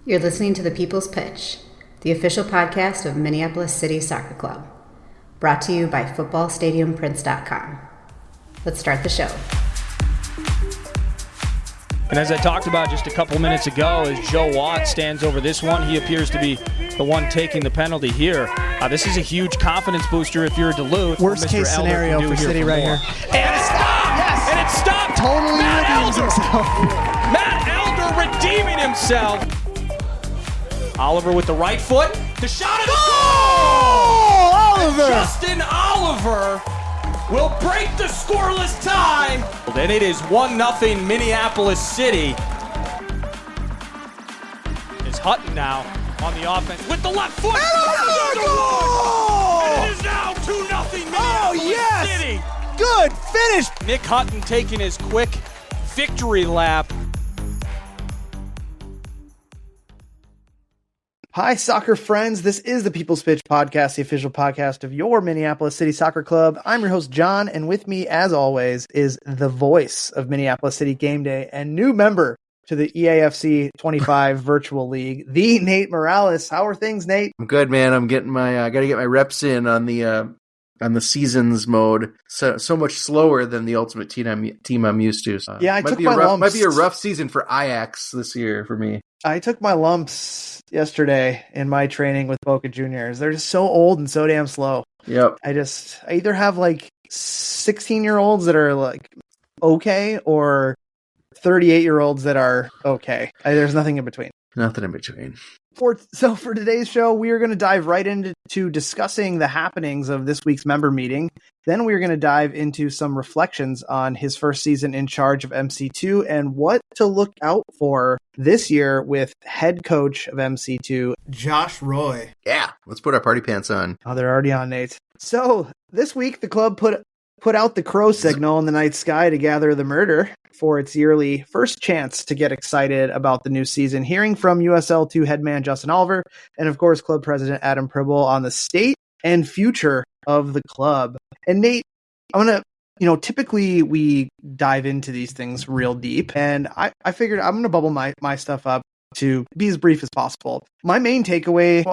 You're listening to The People's Pitch, the official podcast of Minneapolis City Soccer Club, brought to you by footballstadiumprints.com. Let's start the show. And as I talked about just a couple minutes ago, as Joe Watt stands over this one, he appears to be the one taking the penalty here. This is a huge confidence booster if you're Duluth. Worst case scenario for City right here. And it stopped! Yes! And it stopped! Totally redeems himself. Matt Elder redeeming himself. Oliver with the right foot. The shot is goal! Oliver! Justin Oliver will break the scoreless tie. And it is 1-0 Minneapolis City. Is Hutton now on the offense with the left foot. Goal! And it is now 2-0 Minneapolis City. Good finish. Nick Hutton taking his quick victory lap. Hi, soccer friends. This is the People's Pitch Podcast, the official podcast of your Minneapolis City Soccer Club. I'm your host, John, and with me, as always, is the voice of Minneapolis City Game Day and new member to the EAFC 25 Virtual League, the Nate Morales. How are things, Nate? I'm good, man. I'm getting my got to get my reps in on the seasons mode. So much slower than the ultimate team I'm used to. So yeah, I took my lumps. Might be a rough season for Ajax this year for me. I took my lumps yesterday in my training with Boca Juniors. They're just so old and so damn slow. Yep. I either have like 16-year-olds that are like okay or 38-year-olds that are okay. There's nothing in between. Nothing in between. For today's show, we are going to dive right into discussing the happenings of this week's member meeting. Then we're going to dive into some reflections on his first season in charge of MC2 and what to look out for this year with head coach of MC2, Josh Roy. Yeah, let's put our party pants on. Oh, they're already on, Nate. So this week, the club put out the crow signal in the night sky to gather the murder for its yearly first chance to get excited about the new season, hearing from USL2 headman Justin Oliver and, of course, club president Adam Pribble on the state and future of the club. And Nate, I'm going to, typically we dive into these things real deep, and I figured I'm going to bubble my stuff up to be as brief as possible. My main takeaway, a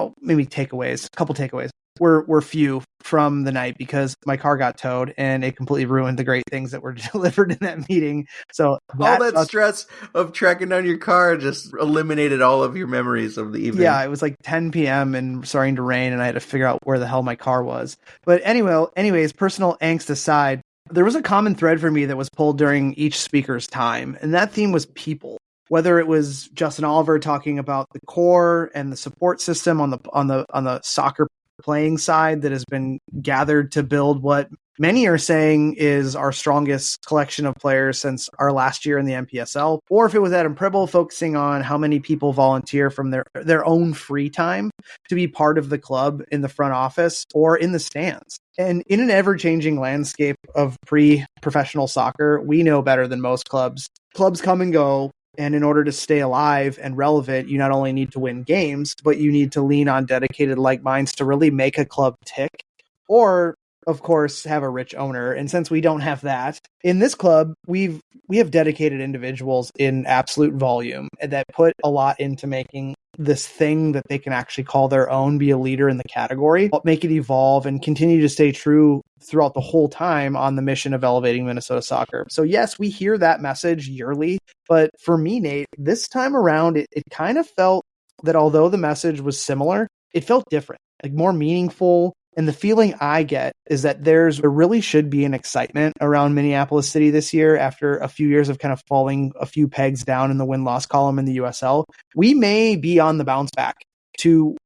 couple takeaways, were few from the night because my car got towed and it completely ruined the great things that were delivered in that meeting. So all that stress of tracking down your car just eliminated all of your memories of the evening. Yeah, it was like 10 p.m. and starting to rain and I had to figure out where the hell my car was. But anyways, personal angst aside, there was a common thread for me that was pulled during each speaker's time, and that theme was people. Whether it was Justin Oliver talking about the core and the support system on the soccer playing side that has been gathered to build what many are saying is our strongest collection of players since our last year in the MPSL, or if it was Adam Pribble focusing on how many people volunteer from their own free time to be part of the club in the front office or in the stands. And in an ever-changing landscape of pre-professional soccer, we know better than most clubs. Clubs come and go. And in order to stay alive and relevant, you not only need to win games, but you need to lean on dedicated like minds to really make a club tick, or, of course, have a rich owner. And since we don't have that, in this club, we have dedicated individuals in absolute volume that put a lot into making this thing that they can actually call their own, be a leader in the category, make it evolve and continue to stay true throughout the whole time on the mission of elevating Minnesota soccer. So yes, we hear that message yearly, but for me, Nate, this time around, it kind of felt that although the message was similar, it felt different, like more meaningful. And the feeling I get is that there really should be an excitement around Minneapolis City this year after a few years of kind of falling a few pegs down in the win-loss column in the USL. We may be on the bounce back to,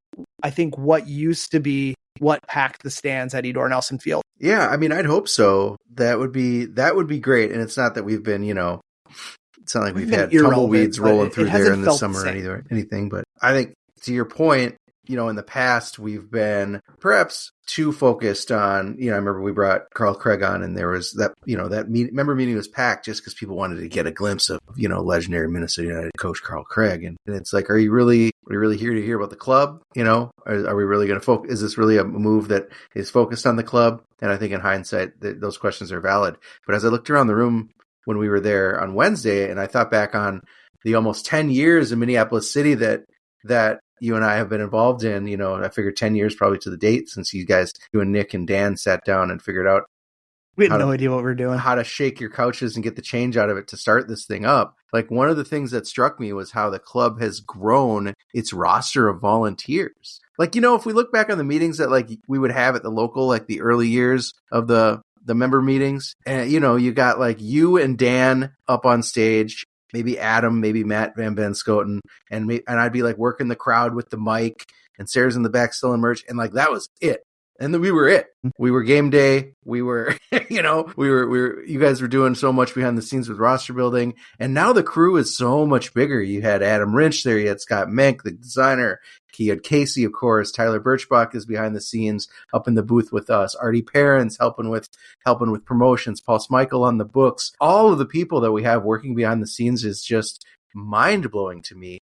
I think, what used to be what packed the stands at Edor Nelson Field. Yeah, I mean, I'd hope so. That would be great. And it's not that we've been, it's not like we've had tumbleweeds rolling through there in the summer or anything. But I think to your point, in the past, we've been perhaps too focused on, I remember we brought Carl Craig on and there was that, that member meeting was packed just because people wanted to get a glimpse of, legendary Minnesota United coach Carl Craig. And it's like, are we really here to hear about the club? Are we really going to focus? Is this really a move that is focused on the club? And I think in hindsight, those questions are valid. But as I looked around the room when we were there on Wednesday and I thought back on the almost 10 years in Minneapolis City that that you and I have been involved in, I figured 10 years probably to the date since you guys, you and Nick and Dan sat down and figured out we had no idea what we were doing, how to shake your couches and get the change out of it to start this thing up. Like, one of the things that struck me was how the club has grown its roster of volunteers. Like, if we look back on the meetings that like we would have at the local, like the early years of the member meetings, and you got like you and Dan up on stage, maybe Adam, maybe Matt Van Benscoten, and I'd be like working the crowd with the mic, and Sarah's in the back still in merch, and like that was it. And then we were it. We were game day. We were, you guys were doing so much behind the scenes with roster building. And now the crew is so much bigger. You had Adam Rynch there. You had Scott Menk, the designer. You had Casey, of course. Tyler Birchbach is behind the scenes up in the booth with us. Artie Perrins helping with promotions. Paul Smykel on the books. All of the people that we have working behind the scenes is just mind blowing to me.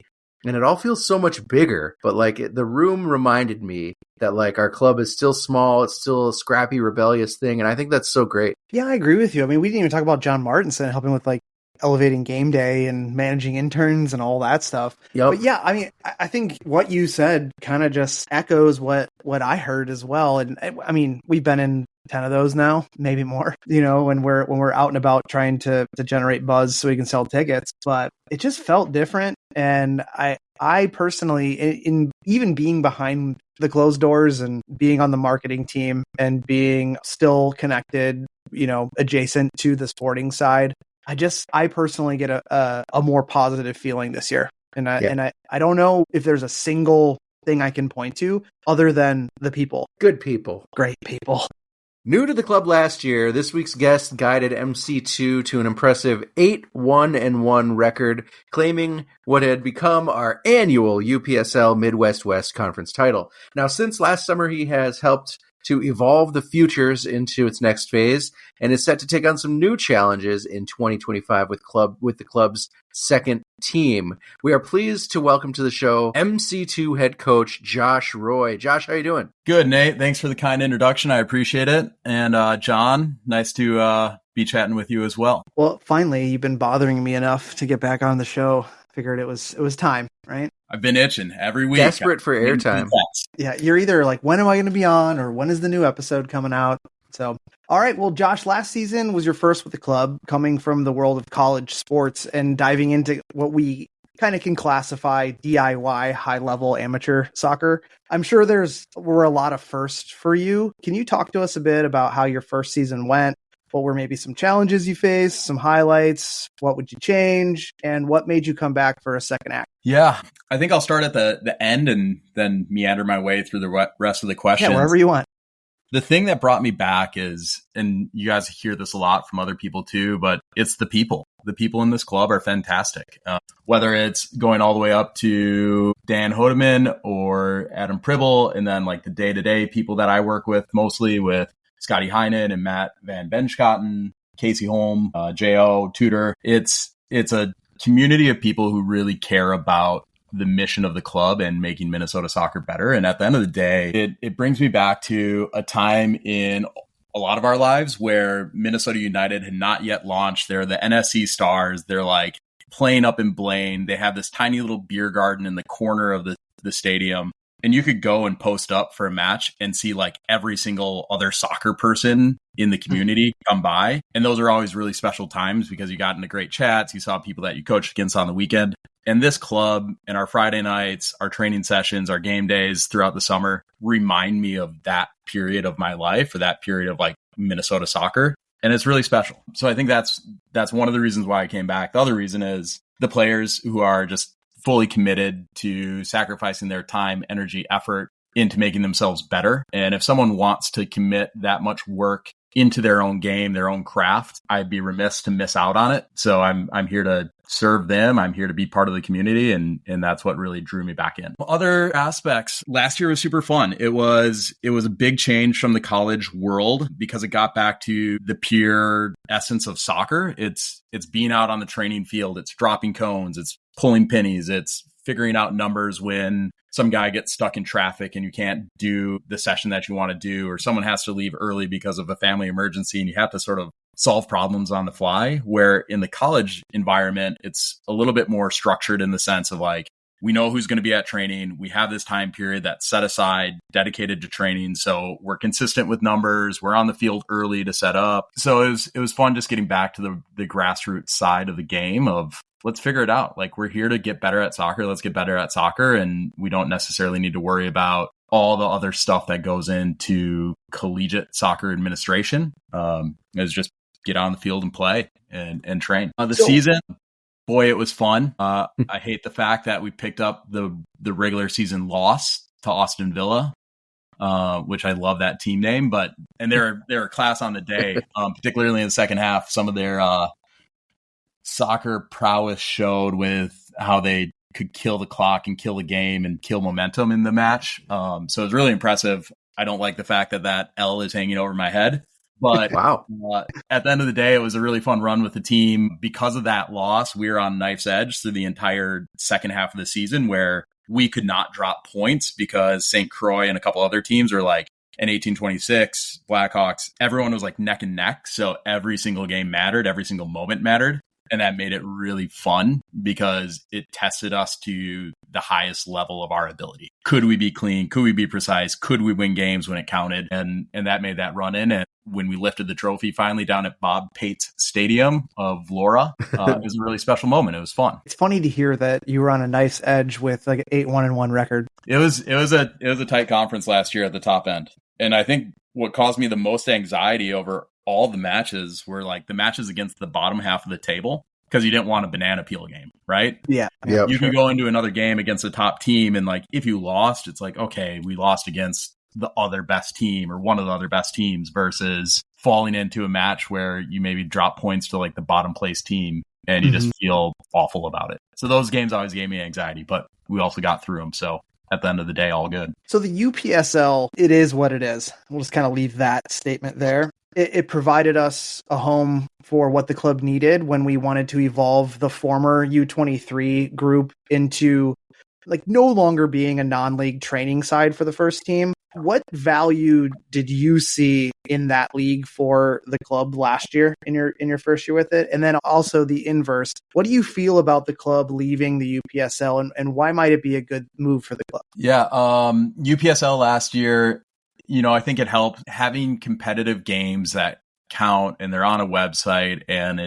And it all feels so much bigger, but like the room reminded me that like our club is still small. It's still a scrappy, rebellious thing. And I think that's so great. Yeah, I agree with you. I mean, we didn't even talk about John Martinson helping with like elevating game day and managing interns and all that stuff. Yep. But yeah, I mean, I think what you said kind of just echoes what I heard as well. And I mean, we've been in 10 of those now, maybe more, when we're out and about trying to generate buzz so we can sell tickets, but it just felt different. And I personally, in even being behind the closed doors and being on the marketing team and being still connected, adjacent to the sporting side, I personally get a more positive feeling this year. And I don't know if there's a single thing I can point to other than the people. Good people. Great people. New to the club last year, this week's guest guided MC2 to an impressive 8-1-1 record, claiming what had become our annual UPSL Midwest West Conference title. Now, since last summer, he has helped to evolve the Futures into its next phase and is set to take on some new challenges in 2025 with the club's second team. We are pleased to welcome to the show MC2 head coach Josh Roy. Josh, how you doing? Good, Nate. Thanks for the kind introduction. I appreciate it. And John, nice to be chatting with you as well. Well, finally, you've been bothering me enough to get back on the show. Figured it was time, right? I've been itching every week. Desperate for airtime. Yeah, you're either like, when am I going to be on, or when is the new episode coming out? So, all right. Well, Josh, last season was your first with the club, coming from the world of college sports and diving into what we kind of can classify DIY, high-level amateur soccer. I'm sure were a lot of firsts for you. Can you talk to us a bit about how your first season went? What were maybe some challenges you faced, some highlights? What would you change? And what made you come back for a second act? Yeah, I think I'll start at the end and then meander my way through the rest of the questions. Yeah, wherever you want. The thing that brought me back is, and you guys hear this a lot from other people too, but it's the people. The people in this club are fantastic. Whether it's going all the way up to Dan Hodeman or Adam Pribble, and then like the day-to-day people that I work with, mostly with Scotty Heinen and Matt Van Benschoten, Casey Holm, J.O., Tudor. It's a community of people who really care about the mission of the club and making Minnesota soccer better. And at the end of the day, it brings me back to a time in a lot of our lives where Minnesota United had not yet launched. They're the NSC Stars. They're like playing up in Blaine. They have this tiny little beer garden in the corner of the stadium. And you could go and post up for a match and see like every single other soccer person in the community come by. And those are always really special times because you got into great chats. You saw people that you coached against on the weekend. And this club and our Friday nights, our training sessions, our game days throughout the summer remind me of that period of my life, or that period of like Minnesota soccer. And it's really special. So I think that's one of the reasons why I came back. The other reason is the players who are just fully committed to sacrificing their time, energy, effort into making themselves better. And if someone wants to commit that much work into their own game, their own craft, I'd be remiss to miss out on it. So I'm here to serve them. I'm here to be part of the community. And that's what really drew me back in. Other aspects, last year was super fun. It was a big change from the college world because it got back to the pure essence of soccer. It's being out on the training field. It's dropping cones. It's pulling pennies. It's figuring out numbers when some guy gets stuck in traffic and you can't do the session that you want to do, or someone has to leave early because of a family emergency and you have to sort of solve problems on the fly. Where in the college environment, it's a little bit more structured in the sense of like, we know who's going to be at training. We have this time period that's set aside, dedicated to training. So we're consistent with numbers. We're on the field early to set up. So it was fun just getting back to the grassroots side of the game of let's figure it out. Like, we're here to get better at soccer. Let's get better at soccer. And we don't necessarily need to worry about all the other stuff that goes into collegiate soccer administration. Is just get on the field and play and train. Season, boy, it was fun. I hate the fact that we picked up the regular season loss to Austin Villa, which I love that team name, and they're a class on the day, particularly in the second half. Some of their soccer prowess showed with how they could kill the clock and kill the game and kill momentum in the match. So it was really impressive. I don't like the fact that L is hanging over my head. But wow. At the end of the day, it was a really fun run with the team. Because of that loss, we were on knife's edge through the entire second half of the season, where we could not drop points because St. Croix and a couple other teams were like, in 1826, Blackhawks, everyone was like neck and neck. So every single game mattered. Every single moment mattered. And that made it really fun because it tested us to the highest level of our ability. Could we be clean? Could we be precise? Could we win games when it counted? And that made that run in. And when we lifted the trophy finally down at Bob Pate's Stadium of Laura, it was a really special moment. It was fun. It's funny to hear that you were on a knife's edge with like an 8-1-1 record. It was a tight conference last year at the top end. And I think what caused me the most anxiety over all the matches were like the matches against the bottom half of the table, because you didn't want a banana peel game, right? Yeah. You could go into another game against a top team, and like if you lost, it's like, okay, we lost against the other best team or one of the other best teams, versus falling into a match where you maybe drop points to like the bottom place team and you just feel awful about it. So those games always gave me anxiety, but we also got through them. So at the end of the day, all good. So the UPSL, it is what it is. We'll just kind of leave that statement there. It provided us a home for what the club needed when we wanted to evolve the former U23 group into like no longer being a non-league training side for the first team. What value did you see in that league for the club last year in your first year with it? And then also the inverse. What do you feel about the club leaving the UPSL, and why might it be a good move for the club? Yeah, UPSL last year, I think it helped having competitive games that count, and they're on a website, and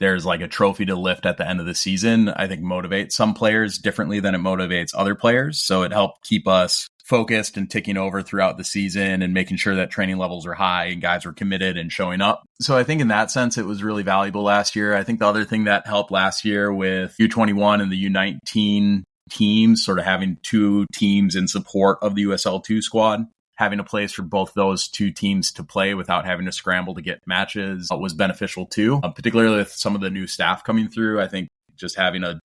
there's like a trophy to lift at the end of the season. I think motivates some players differently than it motivates other players. So it helped keep us focused and ticking over throughout the season and making sure that training levels are high and guys were committed and showing up. So I think in that sense, it was really valuable last year. I think the other thing that helped last year with U21 and the U19 teams, sort of having two teams in support of the USL2 squad, having a place for both those two teams to play without having to scramble to get matches was beneficial too, particularly with some of the new staff coming through. I think just having a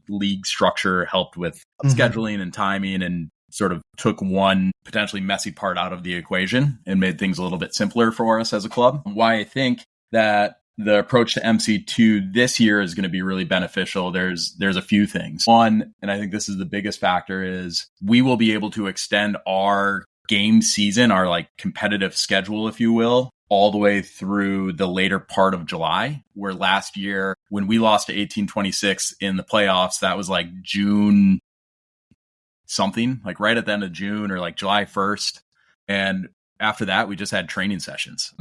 league structure helped with scheduling and timing, and sort of took one potentially messy part out of the equation and made things a little bit simpler for us as a club. Why I think that the approach to MC2 this year is going to be really beneficial. There's a few things. One, and I think this is the biggest factor, is we will be able to extend our game season, our like competitive schedule, if you will, all the way through the later part of July, where last year when we lost to 1826 in the playoffs, that was like June something, like right at the end of June or like July 1st. And after that, we just had training sessions.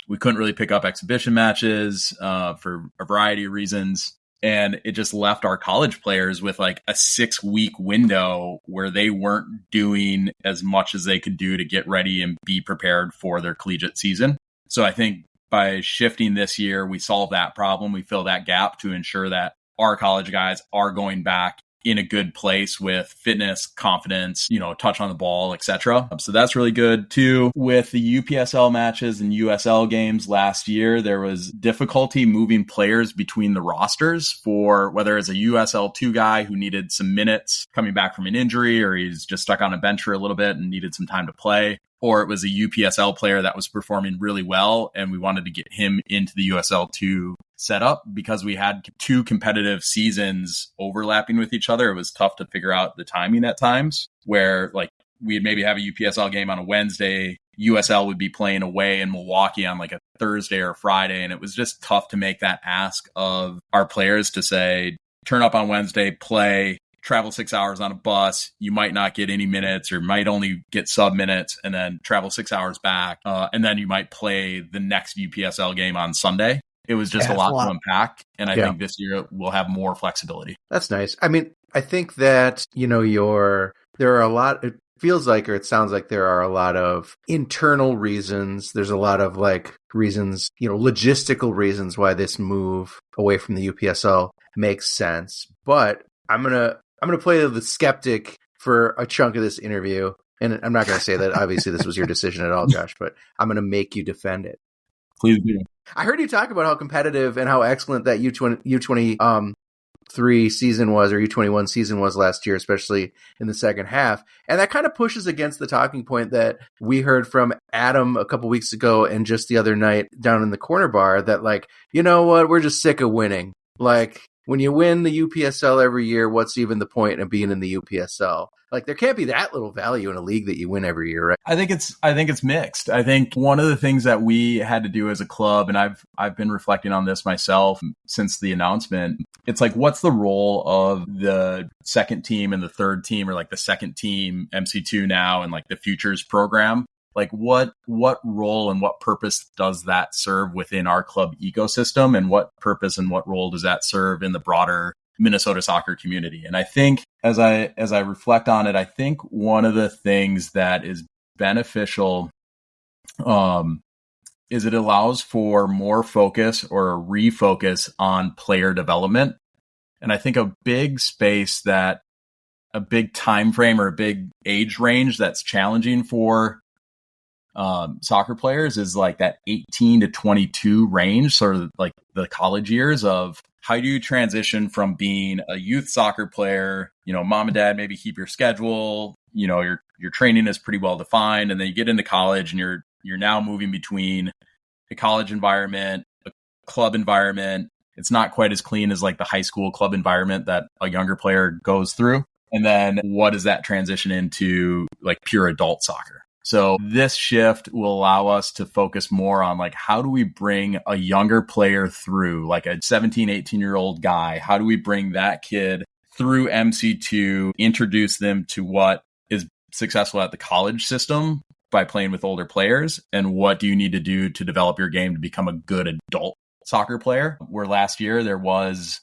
We couldn't really pick up exhibition matches for a variety of reasons. And it just left our college players with like a 6-week window where they weren't doing as much as they could do to get ready and be prepared for their collegiate season. So I think by shifting this year, we solve that problem. We fill that gap to ensure that our college guys are going back in a good place with fitness, confidence, touch on the ball, etc. So that's really good too. With the UPSL matches and USL games last year, there was difficulty moving players between the rosters for whether it's a USL2 guy who needed some minutes coming back from an injury, or he's just stuck on a bench for a little bit and needed some time to play, or it was a UPSL player that was performing really well and we wanted to get him into the USL2 setup. Because we had two competitive seasons overlapping with each other, it was tough to figure out the timing at times, where like we'd maybe have a UPSL game on a Wednesday, USL would be playing away in Milwaukee on like a Thursday or Friday, and it was just tough to make that ask of our players to say, turn up on Wednesday, play, travel 6 hours on a bus. You might not get any minutes or might only get sub minutes, and then travel 6 hours back. And then you might play the next UPSL game on Sunday. It was just a lot to unpack. And I think this year we'll have more flexibility. That's nice. I mean, I think that, there are a lot, it feels like, or it sounds like there are a lot of internal reasons. There's a lot of reasons, logistical reasons why this move away from the UPSL makes sense. But I'm going to play the skeptic for a chunk of this interview. And I'm not going to say that obviously this was your decision at all, Josh, but I'm going to make you defend it. Please do. I heard you talk about how competitive and how excellent that U23 season was, or U21 season was last year, especially in the second half. And that kind of pushes against the talking point that we heard from Adam a couple weeks ago and just the other night down in the corner bar that you know what, we're just sick of winning. When you win the UPSL every year, what's even the point of being in the UPSL? There can't be that little value in a league that you win every year, right? I think it's mixed. I think one of the things that we had to do as a club, and I've been reflecting on this myself since the announcement, it's what's the role of the second team and the third team, or the second team MC2 now, and the Futures program? What role and what purpose does that serve within our club ecosystem, and what purpose and what role does that serve in the broader Minnesota soccer community? And I think as I reflect on it, I think one of the things that is beneficial is it allows for more focus or a refocus on player development. And I think a big time frame or a big age range that's challenging for soccer players is that 18 to 22 range, sort of the college years of how do you transition from being a youth soccer player, mom and dad maybe keep your schedule, your training is pretty well defined, and then you get into college and you're now moving between a college environment, a club environment. It's not quite as clean as the high school club environment that a younger player goes through. And then what does that transition into pure adult soccer? So this shift will allow us to focus more on how do we bring a younger player through, a 17, 18-year-old guy? How do we bring that kid through MC2, introduce them to what is successful at the college system by playing with older players? And what do you need to do to develop your game to become a good adult soccer player? Where last year there was,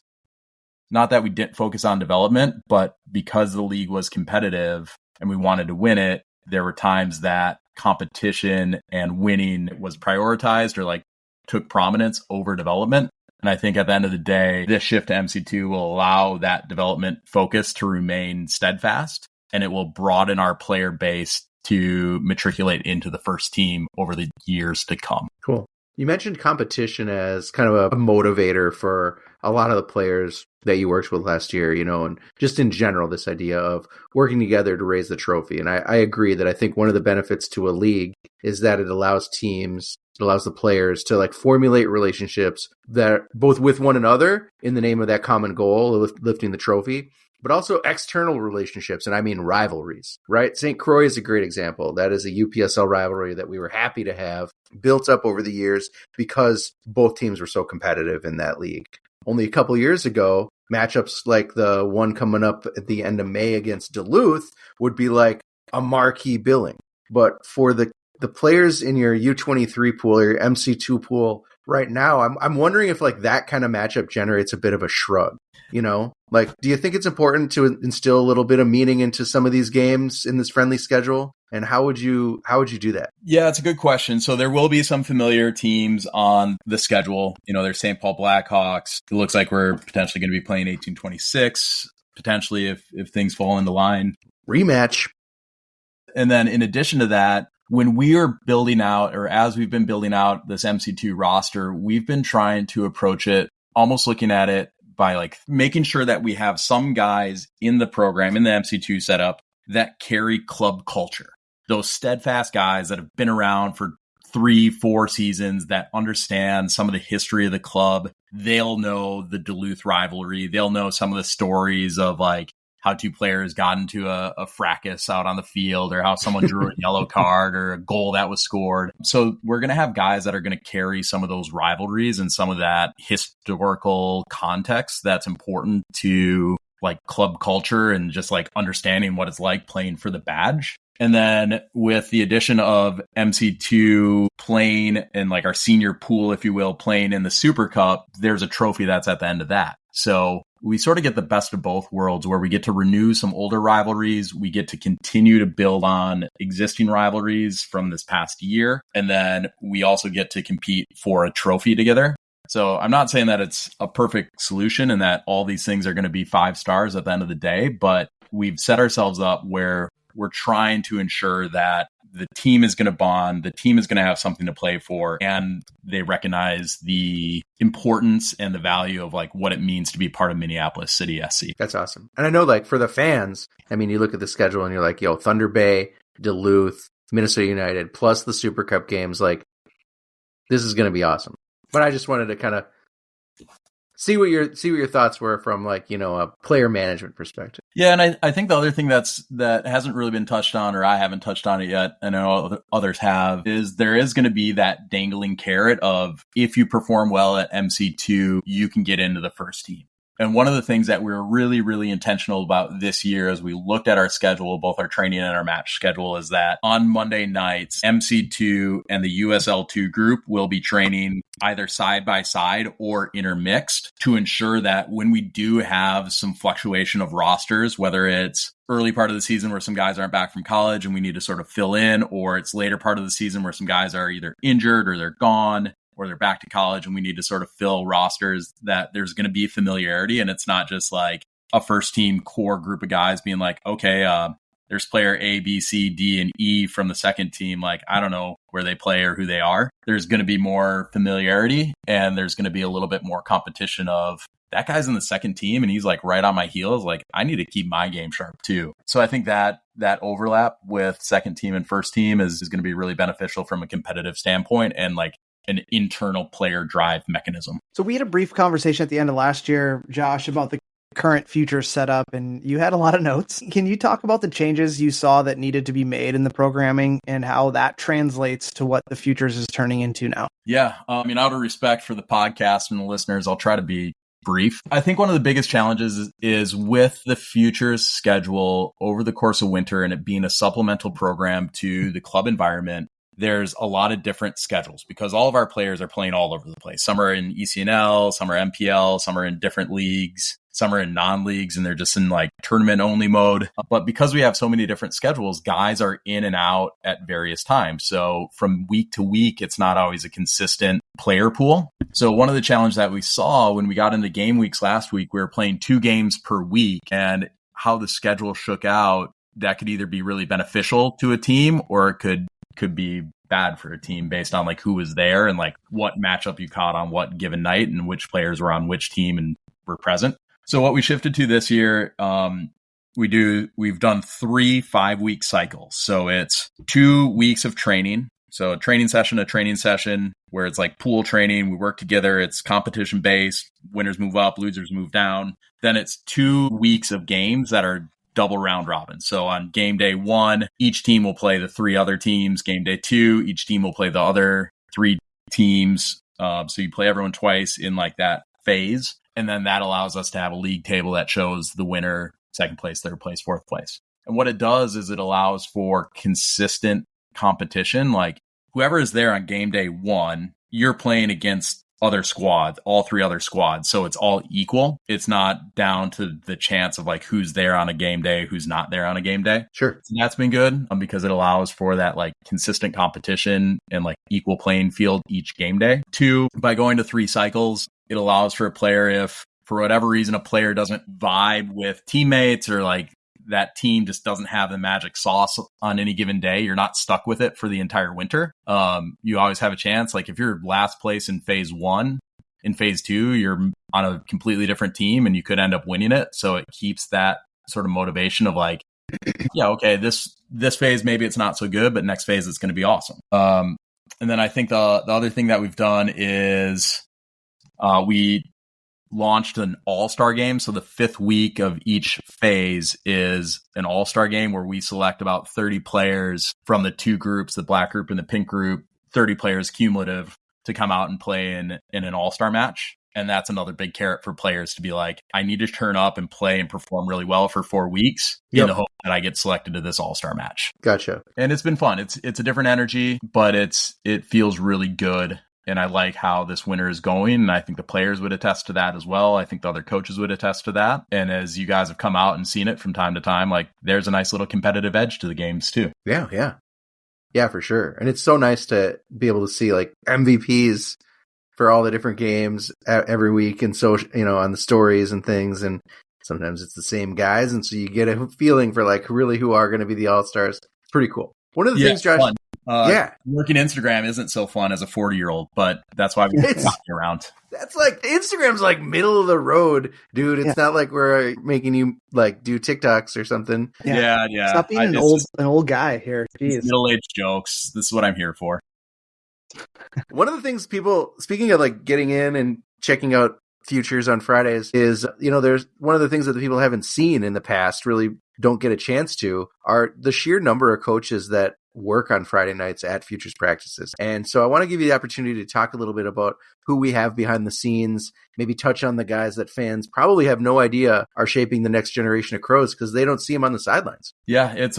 not that we didn't focus on development, but because the league was competitive and we wanted to win it, there were times that competition and winning was prioritized or took prominence over development. And I think at the end of the day, this shift to MC2 will allow that development focus to remain steadfast, and it will broaden our player base to matriculate into the first team over the years to come. Cool. You mentioned competition as kind of a motivator for a lot of the players that you worked with last year, and just in general, this idea of working together to raise the trophy. And I agree that I think one of the benefits to a league is that it allows the players to formulate relationships that both with one another in the name of that common goal of lifting the trophy, but also external relationships. And I mean rivalries, right? St. Croix is a great example. That is a UPSL rivalry that we were happy to have built up over the years because both teams were so competitive in that league. Only a couple years ago, matchups like the one coming up at the end of May against Duluth would be a marquee billing. But for the players in your U23 pool or your MC2 pool right now, I'm wondering if that kind of matchup generates a bit of a shrug. Do you think it's important to instill a little bit of meaning into some of these games in this friendly schedule? And how would you do that? Yeah, it's a good question. So there will be some familiar teams on the schedule. There's St. Paul Blackhawks. It looks like we're potentially going to be playing 1826, potentially if things fall into line. Rematch. And then in addition to that, when we are building out, or as we've been building out this MC2 roster, we've been trying to approach it, almost looking at it by making sure that we have some guys in the program, in the MC2 setup, that carry club culture. Those steadfast guys that have been around for 3-4 seasons, that understand some of the history of the club. They'll know the Duluth rivalry. They'll know some of the stories of how two players got into a fracas out on the field, or how someone drew a yellow card or a goal that was scored. So we're going to have guys that are going to carry some of those rivalries and some of that historical context that's important to like club culture and just like understanding what it's like playing for the badge. And then with the addition of MC2 playing and like our senior pool, if you will, playing in the Super Cup, there's a trophy that's at the end of that. So we sort of get the best of both worlds where we get to renew some older rivalries. We get to continue to build on existing rivalries from this past year. And then we also get to compete for a trophy together. So I'm not saying that it's a perfect solution and that all these things are going to be 5 stars at the end of the day, but we've set ourselves up where we're trying to ensure that the team is going to bond, the team is going to have something to play for, and they recognize the importance and the value of like what it means to be part of Minneapolis City SC. That's awesome. And I know like for the fans, I mean, you look at the schedule and you're like, yo, Thunder Bay, Duluth, Minnesota United, plus the Super Cup games, like this is going to be awesome. But I just wanted to kind of see what your thoughts were from like, you know, a player management perspective. Yeah, and I think the other thing that hasn't really been touched on, or I haven't touched on it yet, and I know others have, is there is going to be that dangling carrot of if you perform well at MC2, you can get into the first team. And one of the things that we're really, really intentional about this year as we looked at our schedule, both our training and our match schedule, is that on Monday nights, MC2 and the USL2 group will be training either side by side or intermixed to ensure that when we do have some fluctuation of rosters, whether it's early part of the season where some guys aren't back from college and we need to sort of fill in, or it's later part of the season where some guys are either injured or they're gone, or they're back to college and we need to sort of fill rosters, that there's going to be familiarity. And it's not just like a first team core group of guys being like, okay, there's player A, B, C, D, and E from the second team. Like, I don't know where they play or who they are. There's going to be more familiarity and there's going to be a little bit more competition of that guy's in the second team and he's like right on my heels. Like I need to keep my game sharp too. So I think that overlap with second team and first team is going to be really beneficial from a competitive standpoint and like an internal player drive mechanism. So we had a brief conversation at the end of last year, Josh, about the current Futures setup, and you had a lot of notes. Can you talk about the changes you saw that needed to be made in the programming and how that translates to what the Futures is turning into now? Yeah. I mean, out of respect for the podcast and the listeners, I'll try to be brief. I think one of the biggest challenges is with the Futures schedule over the course of winter and it being a supplemental program to the club environment. There's a lot of different schedules because all of our players are playing all over the place. Some are in ECNL, some are MPL, some are in different leagues, some are in non-leagues, and they're just in like tournament only mode. But because we have so many different schedules, guys are in and out at various times. So from week to week, it's not always a consistent player pool. So one of the challenges that we saw when we got into game weeks last week, we were playing 2 games per week, and how the schedule shook out, that could either be really beneficial to a team or it could be bad for a team based on like who was there and like what matchup you caught on what given night and which players were on which team and were present. So what we shifted to this year, we've done 3 5-week cycles. So it's 2 weeks of training. So a training session where it's like pool training. We work together. It's competition based. Winners move up, losers move down. Then it's 2 weeks of games that are double round robin. So on game day 1, each team will play the 3 other teams. Game day 2, each team will play the other 3 teams. So you play everyone twice in like that phase. And then that allows us to have a league table that shows the winner, second place, third place, fourth place. And what it does is it allows for consistent competition. Like whoever is there on game day 1, you're playing against other squads, all 3 other squads. So it's all equal. It's not down to the chance of like who's there on a game day, who's not there on a game day. Sure. So that's been good because it allows for that like consistent competition and like equal playing field each game day. 2, by going to 3 cycles, it allows for a player, if for whatever reason a player doesn't vibe with teammates or like that team just doesn't have the magic sauce on any given day, you're not stuck with it for the entire winter. You always have a chance. Like if you're last place in phase 1, in phase 2, you're on a completely different team and you could end up winning it. So it keeps that sort of motivation of like, yeah, okay, this phase, maybe it's not so good, but next phase it's going to be awesome. And then I think the other thing that we've done is we launched an all-star game. So the 5th week of each phase is an all-star game where we select about 30 players from the 2 groups, the black group and the pink group, 30 players cumulative to come out and play in an all-star match. And that's another big carrot for players to be like, I need to turn up and play and perform really well for 4 weeks in the hope that I get selected to this all-star match. Gotcha. And it's been fun. It's a different energy, but it feels really good. And I like how this winter is going. And I think the players would attest to that as well. I think the other coaches would attest to that. And as you guys have come out and seen it from time to time, like there's a nice little competitive edge to the games too. Yeah, for sure. And it's so nice to be able to see like MVPs for all the different games every week, and so on the stories and things, and sometimes it's the same guys, and so you get a feeling for like really who are going to be the all-stars. It's pretty cool. One of the things, Josh, working Instagram isn't so fun as a 40-year-old, but that's why we're talking around. That's like Instagram's like middle of the road, dude. It's not like we're making you like do TikToks or something. Yeah. Stop being an old guy here. Jeez. Middle-aged jokes. This is what I'm here for. One of the things people, speaking of like getting in and checking out Futures on Fridays, is, there's one of the things that the people haven't seen in the past, really don't get a chance to, are the sheer number of coaches that work on Friday nights at Futures practices. And so I want to give you the opportunity to talk a little bit about who we have behind the scenes, maybe touch on the guys that fans probably have no idea are shaping the next generation of Crows because they don't see them on the sidelines. Yeah, it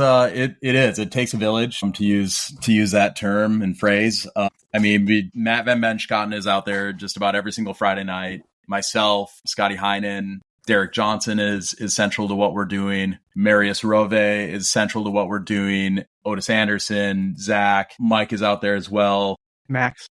is. It takes a village to use that term and phrase. Matt Van Benschkotten is out there just about every single Friday night. Myself, Scotty Heinen, Derek Johnson is central to what we're doing. Marius Rove is central to what we're doing. Otis Anderson, Zach, Mike is out there as well. Max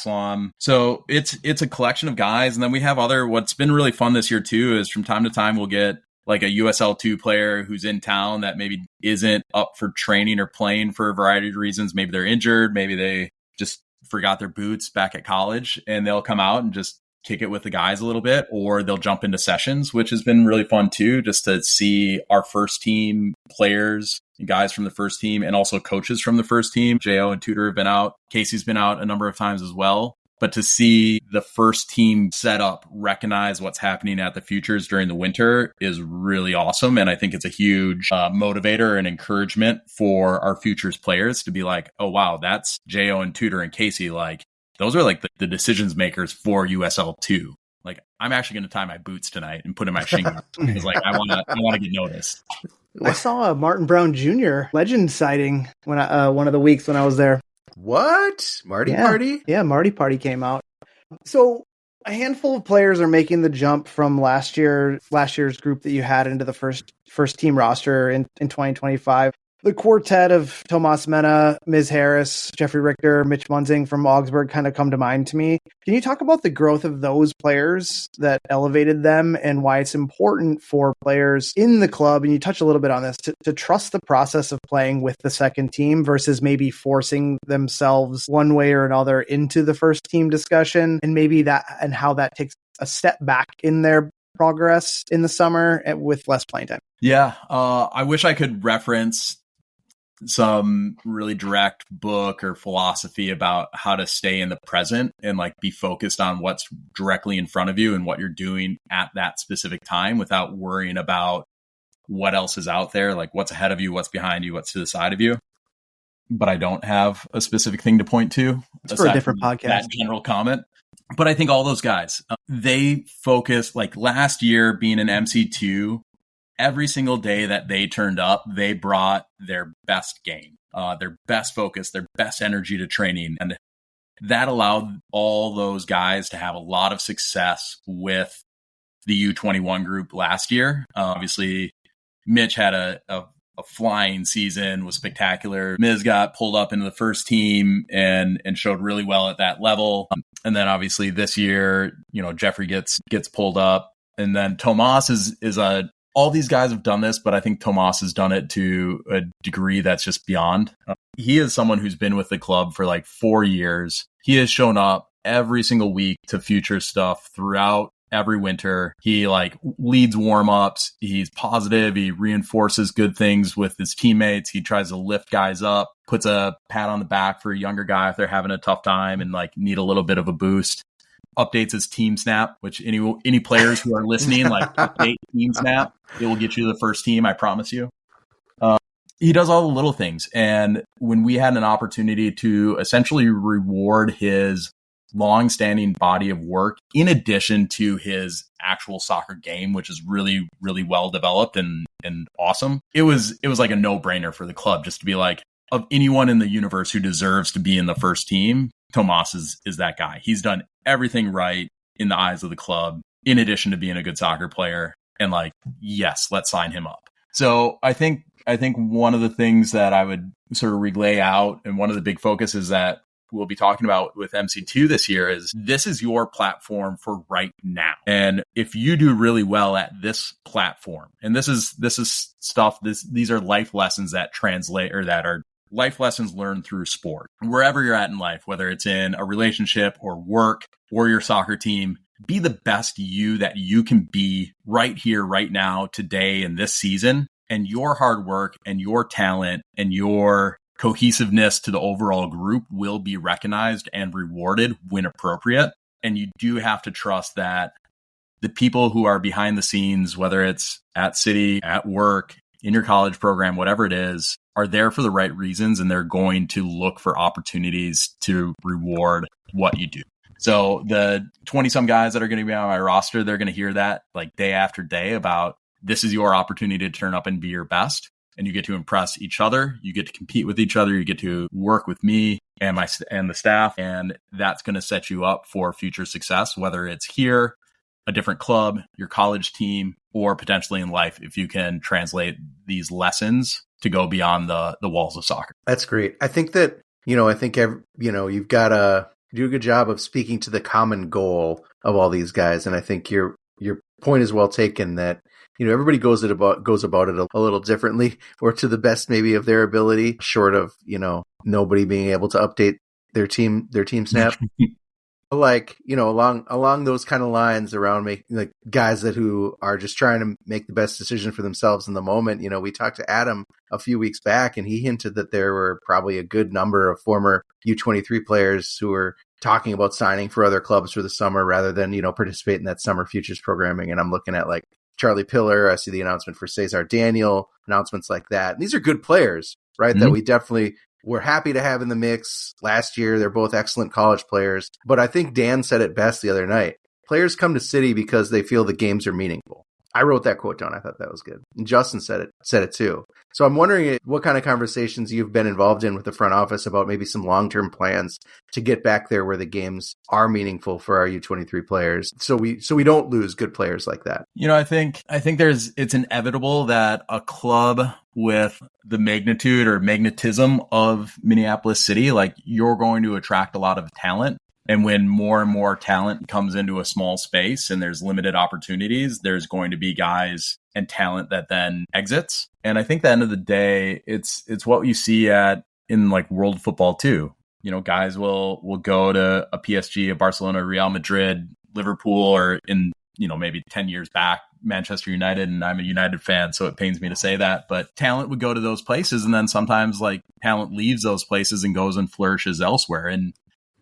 Lom. So it's a collection of guys. And then we have what's been really fun this year too, is from time to time we'll get like a USL2 player who's in town that maybe isn't up for training or playing for a variety of reasons. Maybe they're injured. Maybe they just forgot their boots back at college, and they'll come out and just kick it with the guys a little bit, or they'll jump into sessions, which has been really fun too, just to see our first team players and guys from the first team and also coaches from the first team. Jo and Tudor have been out. Casey's been out a number of times as well. But to see the first team setup recognize what's happening at the Futures during the winter is really awesome. And I think it's a huge motivator and encouragement for our Futures players to be like, oh, wow, that's Jo and Tudor and Casey. Like, those are like the decisions makers for USL2. Like, I'm actually going to tie my boots tonight and put in my shingle because like I want to get noticed. I saw a Martin Brown Jr. legend sighting when one of the weeks when I was there. What? Marty Party? Yeah, Marty Party came out. So a handful of players are making the jump from last year's group that you had into the first team roster in 2025. The quartet of Tomas Mena, Ms. Harris, Jeffrey Richter, Mitch Munzing from Augsburg kind of come to mind to me. Can you talk about the growth of those players that elevated them and why it's important for players in the club, and you touch a little bit on this, to trust the process of playing with the second team versus maybe forcing themselves one way or another into the first team discussion, and maybe that and how that takes a step back in their progress in the summer with less playing time? Yeah, I wish I could reference some really direct book or philosophy about how to stay in the present and like be focused on what's directly in front of you and what you're doing at that specific time without worrying about what else is out there, like what's ahead of you, what's behind you, what's to the side of you. But I don't have a specific thing to point to. It's for a different podcast. That general comment. But I think all those guys, they focus, like last year being an MC2, every single day that they turned up, they brought their best game, their best focus, their best energy to training. And that allowed all those guys to have a lot of success with the U21 group last year. Obviously, Mitch had a flying season, was spectacular. Miz got pulled up into the first team and showed really well at that level. And then obviously this year, Jeffrey gets pulled up. And then Tomas is all these guys have done this, but I think Tomas has done it to a degree that's just beyond. He is someone who's been with the club for like 4 years. He has shown up every single week to Future stuff throughout every winter. He like leads warm-ups. He's positive. He reinforces good things with his teammates. He tries to lift guys up, puts a pat on the back for a younger guy if they're having a tough time and like need a little bit of a boost. Updates his Team Snap, which any players who are listening, like update Team Snap, it will get you to the first team, I promise you. He does all the little things. And when we had an opportunity to essentially reward his long-standing body of work in addition to his actual soccer game, which is really, really well developed and awesome. It was like a no-brainer for the club just to be like, of anyone in the universe who deserves to be in the first team, Tomas is that guy. He's done everything right in the eyes of the club, in addition to being a good soccer player. And like, yes, let's sign him up. So I think one of the things that I would sort of relay out, and one of the big focuses that we'll be talking about with MC2 this year, is this is your platform for right now. And if you do really well at this platform, and this is stuff, these are life lessons that translate, or that are life lessons learned through sport, wherever you're at in life, whether it's in a relationship or work or your soccer team, be the best you that you can be right here, right now, today, in this season. And your hard work and your talent and your cohesiveness to the overall group will be recognized and rewarded when appropriate. And you do have to trust that the people who are behind the scenes, whether it's at City, at work, in your college program, whatever it is, are there for the right reasons, and they're going to look for opportunities to reward what you do. So the 20-some guys that are going to be on my roster, they're going to hear that like day after day about, this is your opportunity to turn up and be your best. And you get to impress each other. You get to compete with each other. You get to work with me and the staff. And that's going to set you up for future success, whether it's here, a different club, your college team, or potentially in life, if you can translate these lessons to go beyond the walls of soccer. That's great. I think that, you've got to do a good job of speaking to the common goal of all these guys. And I think your point is well taken that, everybody goes about it a little differently, or to the best maybe of their ability, short of, nobody being able to update their team snap. Like, along those kind of lines around making like guys who are just trying to make the best decision for themselves in the moment. We talked to Adam a few weeks back, and he hinted that there were probably a good number of former U23 players who were talking about signing for other clubs for the summer rather than, participate in that summer futures programming. And I'm looking at like Charlie Pillar. I see the announcement for Cesar Daniel, announcements like that. And these are good players, right? Mm-hmm. That we definitely were happy to have in the mix last year. They're both excellent college players. But I think Dan said it best the other night. Players come to City because they feel the games are meaningful. I wrote that quote down. I thought that was good. And Justin said it too. So I'm wondering what kind of conversations you've been involved in with the front office about maybe some long-term plans to get back there where the games are meaningful for our U23 players. So we don't lose good players like that. I think it's inevitable that a club with the magnitude or magnetism of Minneapolis City, like, you're going to attract a lot of talent. And when more and more talent comes into a small space and there's limited opportunities, there's going to be guys and talent that then exits. And I think at the end of the day, it's what you see in like world football too. Guys will go to a PSG, a Barcelona, Real Madrid, Liverpool, or in, maybe 10 years back, Manchester United, and I'm a United fan, so it pains me to say that, but talent would go to those places. And then sometimes like talent leaves those places and goes and flourishes elsewhere. And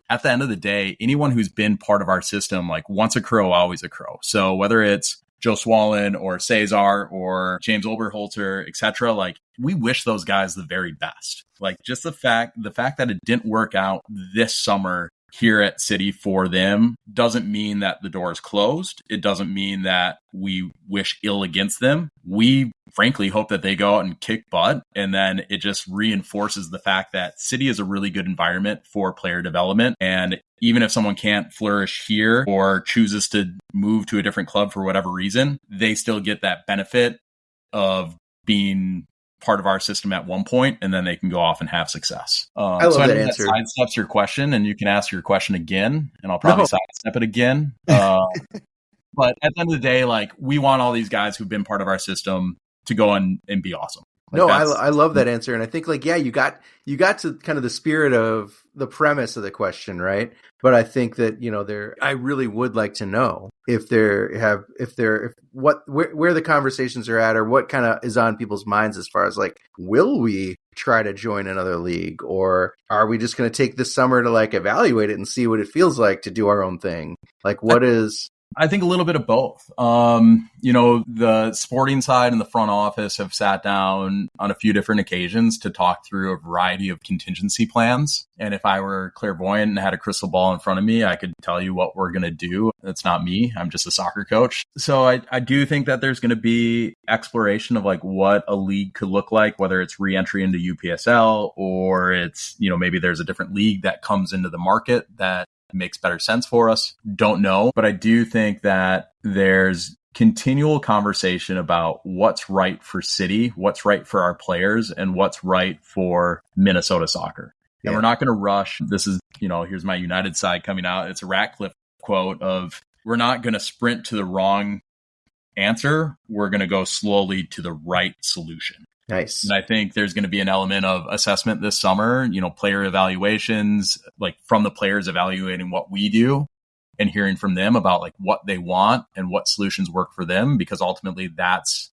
at the end of the day, anyone who's been part of our system, like, once a Crow, always a Crow. So whether it's Joe Swallen or Cesar or James Oberholzer, etc., like, we wish those guys the very best. Like, just the fact that it didn't work out this summer here at City for them doesn't mean that the door is closed. It doesn't mean that we wish ill against them. We frankly hope that they go out and kick butt, and then it just reinforces the fact that City is a really good environment for player development. And even if someone can't flourish here or chooses to move to a different club for whatever reason, they still get that benefit of being part of our system at one point, and then they can go off and have success. I love that answer. That sidesteps your question, and you can ask your question again, and I'll probably sidestep it again. But at the end of the day, like, we want all these guys who've been part of our system to go and be awesome. Like, no, I love that answer. And I think, like, yeah, you got to kind of the spirit of the premise of the question, right? But I think that, I really would like to know where the conversations are at, or what kind of is on people's minds as far as, like, will we try to join another league, or are we just going to take this summer to, like, evaluate it and see what it feels like to do our own thing? Like, what is I think a little bit of both. The sporting side and the front office have sat down on a few different occasions to talk through a variety of contingency plans. And if I were clairvoyant and had a crystal ball in front of me, I could tell you what we're going to do. That's not me. I'm just a soccer coach. So I do think that there's going to be exploration of like what a league could look like, whether it's re-entry into UPSL or it's, maybe there's a different league that comes into the market that makes better sense for us. Don't know. But I do think that there's continual conversation about what's right for City, what's right for our players, and what's right for Minnesota soccer. And we're not going to rush. This is, here's my United side coming out. It's a Ratcliffe quote of, we're not going to sprint to the wrong answer. We're going to go slowly to the right solution. Nice. And I think there's going to be an element of assessment this summer, player evaluations, like from the players evaluating what we do and hearing from them about like what they want and what solutions work for them, because ultimately that's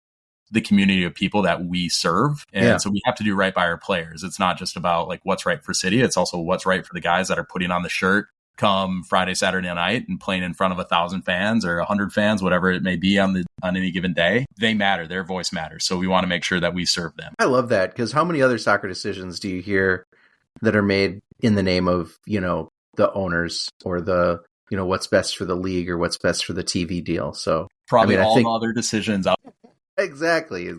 the community of people that we serve. And so we have to do right by our players. It's not just about like what's right for City. It's also what's right for the guys that are putting on the shirt come Friday, Saturday night and playing in front of 1,000 fans or 100 fans, whatever it may be on any given day. They matter. Their voice matters. So we want to make sure that we serve them. I love that, because how many other soccer decisions do you hear that are made in the name of, the owners or the, what's best for the league or what's best for the TV deal? So probably I think other decisions out. Exactly. All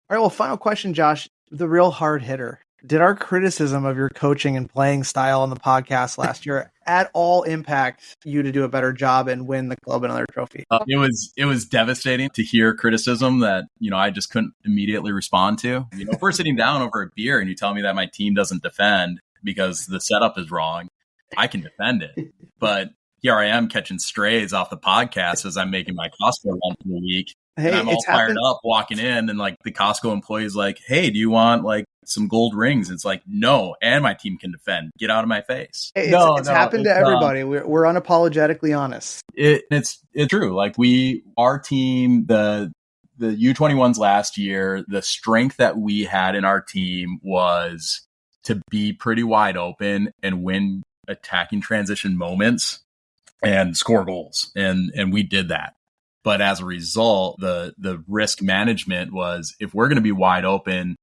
right. Well, final question, Josh, the real hard hitter. Did our criticism of your coaching and playing style on the podcast last year at all impact you to do a better job and win the club another trophy? It was devastating to hear criticism that, I just couldn't immediately respond to. If we're sitting down over a beer and you tell me that my team doesn't defend because the setup is wrong, I can defend it. But here I am catching strays off the podcast as I'm making my Costco run for the week. Hey, and I'm all fired up walking in and like the Costco employee is like, hey, do you want like some gold rings? It's like, no, and my team can defend. Get out of my face. Hey, it's happened to everybody. We're unapologetically honest. It's true. Like our team, the U21s last year, the strength that we had in our team was to be pretty wide open and win attacking transition moments and score goals. And we did that. But as a result, the risk management was, if we're going to be wide open,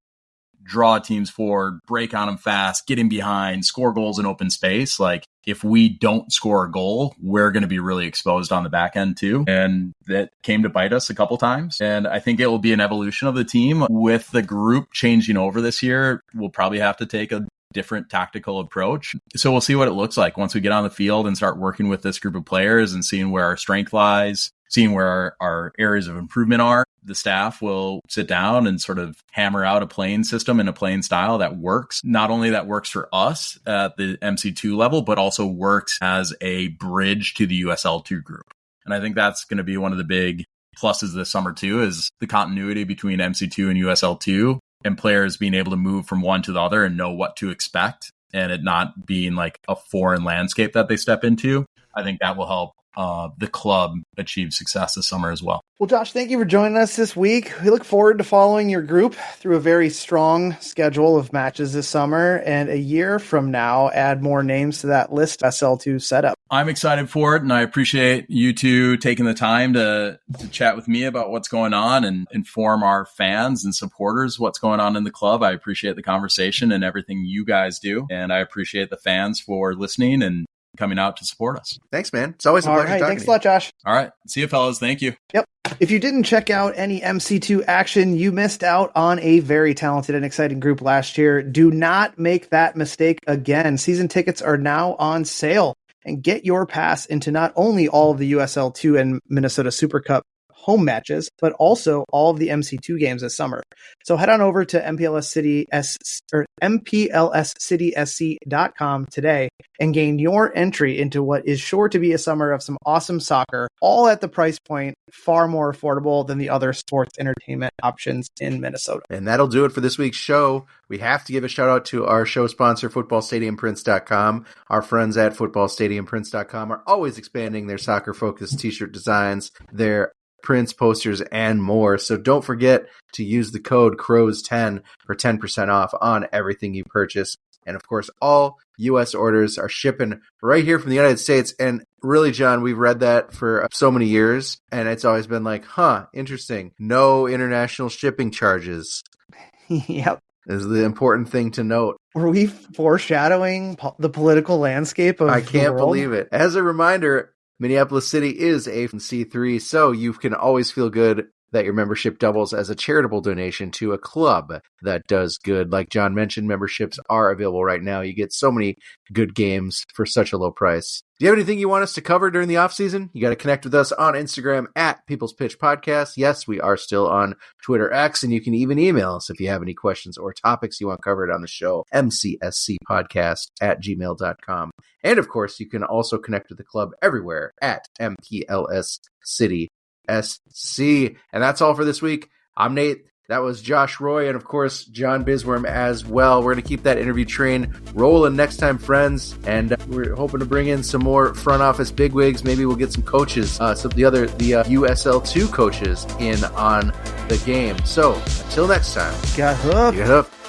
draw teams forward, break on them fast, get in behind, score goals in open space. Like if we don't score a goal, we're going to be really exposed on the back end too. And that came to bite us a couple times. And I think it will be an evolution of the team. With the group changing over this year, we'll probably have to take a different tactical approach. So we'll see what it looks like once we get on the field and start working with this group of players and seeing where our strength lies, seeing where our areas of improvement are. The staff will sit down and sort of hammer out a playing system and a playing style that works. Not only that works for us at the MC2 level, but also works as a bridge to the USL2 group. And I think that's going to be one of the big pluses this summer too, is the continuity between MC2 and USL2 and players being able to move from one to the other and know what to expect and it not being like a foreign landscape that they step into. I think that will help the club achieve success this summer as well. Well, Josh, thank you for joining us this week. We look forward to following your group through a very strong schedule of matches this summer, and a year from now, add more names to that list SL2 setup. I'm excited for it, and I appreciate you two taking the time to chat with me about what's going on and inform our fans and supporters what's going on in the club. I appreciate the conversation and everything you guys do, and I appreciate the fans for listening and coming out to support us. Thanks, man. It's always a pleasure talking to you. Thanks a lot, Josh. All right. See you, fellas. Thank you. Yep. If you didn't check out any MC2 action, you missed out on a very talented and exciting group last year. Do not make that mistake again. Season tickets are now on sale, and get your pass into not only all of the USL2 and Minnesota Super Cup home matches, but also all of the MC2 games this summer. So head on over to mplscitysc.com today and gain your entry into what is sure to be a summer of some awesome soccer, all at the price point far more affordable than the other sports entertainment options in Minnesota. And that'll do it for this week's show. We have to give a shout out to our show sponsor, footballstadiumprints.com. Our friends at footballstadiumprints.com are always expanding their soccer-focused t-shirt designs, their prints, posters, and more. So don't forget to use the code CROWS10 for 10% off on everything you purchase. And of course, all U.S. orders are shipping right here from the United States. And really, John, we've read that for so many years, and it's always been like, interesting. No international shipping charges. Yep. Is the important thing to note. Were we foreshadowing the political landscape of I can't believe it. As a reminder, Minneapolis City is a C3, so you can always feel good that your membership doubles as a charitable donation to a club that does good. Like John mentioned, memberships are available right now. You get so many good games for such a low price. Do you have anything you want us to cover during the offseason? You got to connect with us on Instagram at People's Pitch Podcast. Yes, we are still on Twitter X, and you can even email us if you have any questions or topics you want covered on the show, mcscpodcast@gmail.com. And of course, you can also connect with the club everywhere at MPLS City SC. And that's all for this week. I'm Nate. That was Josh Roy, and of course, John Bisworm as well. We're going to keep that interview train rolling next time, friends. And we're hoping to bring in some more front office bigwigs. Maybe we'll get some coaches, some of the USL2 coaches in on the game. So until next time, got hooked. You got hooked.